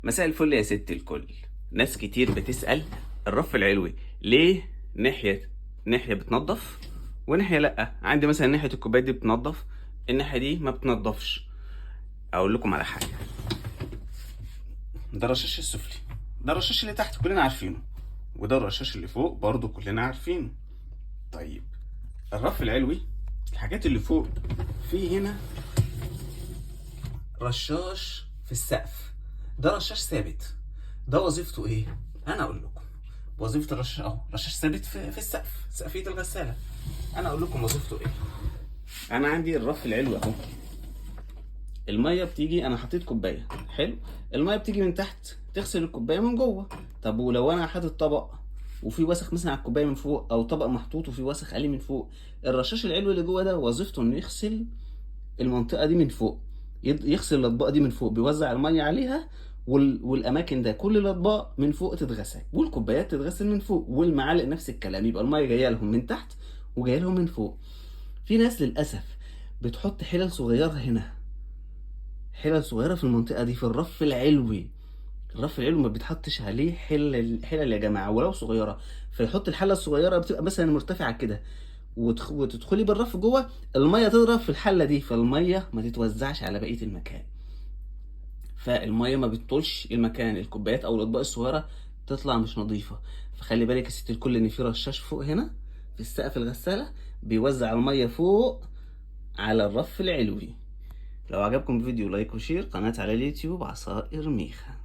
مساء الفل يا ست الكل. ناس كتير بتسأل الرف العلوي ليه ناحية بتنضف وناحية لأ. عندي مثلا ناحية الكوبايات دي بتنضف، الناحية دي ما بتنضفش. أقول لكم على حاجة، ده الرشاش السفلي، ده الرشاش اللي تحت كلنا عارفينه، وده الرشاش اللي فوق برضو كلنا عارفينه. طيب الرف العلوي الحاجات اللي فوق، في هنا رشاش في السقف، ده رشاش ثابت. ده وظيفته ايه؟ انا اقول لكم وظيفه الرشاش اهو، رشاش ثابت في السقف، سقفيه الغساله. انا اقول لكم وظيفته ايه. انا عندي الرف العلوي اهو، الميه بتيجي، انا حطيت كوبايه حلو، الميه بتيجي من تحت تغسل الكوبايه من جوه. طب ولو انا حاطط طبق وفي وسخ مثلا على الكوبايه من فوق، او طبق محطوط وفي وسخ عليه من فوق، الرشاش العلوي اللي جوه ده وظيفته انه يغسل المنطقه دي من فوق، يغسل الاطباق دي من فوق، بيوزع الميه عليها، والاماكن ده كل الاطباق من فوق تتغسل، والكوبايات تتغسل من فوق، والمعالق نفس الكلام، يبقى الميه جايه لهم من تحت وجايه لهم من فوق. في ناس للاسف بتحط حلل صغيره هنا، حلل صغيره في المنطقه دي في الرف العلوي. الرف العلوي ما بيتحطش عليه حلل يا جماعه ولو صغيره، فيحط الحله الصغيره بتبقى مثلا مرتفعه كده، وتدخلي بالرف جوه، الميه تضرب في الحله دي، فالميه ما تتوزعش على بقيه المكان، فالميه ما بتطولش المكان، الكوبايات او الاطباق الصغيره تطلع مش نظيفه. فخلي بالك يا ست الكل ان في رشاش فوق هنا في السقف الغساله بيوزع الميه فوق على الرف العلوي. لو عجبكم الفيديو لايك وشير، قناتي على اليوتيوب عصائر ميخا.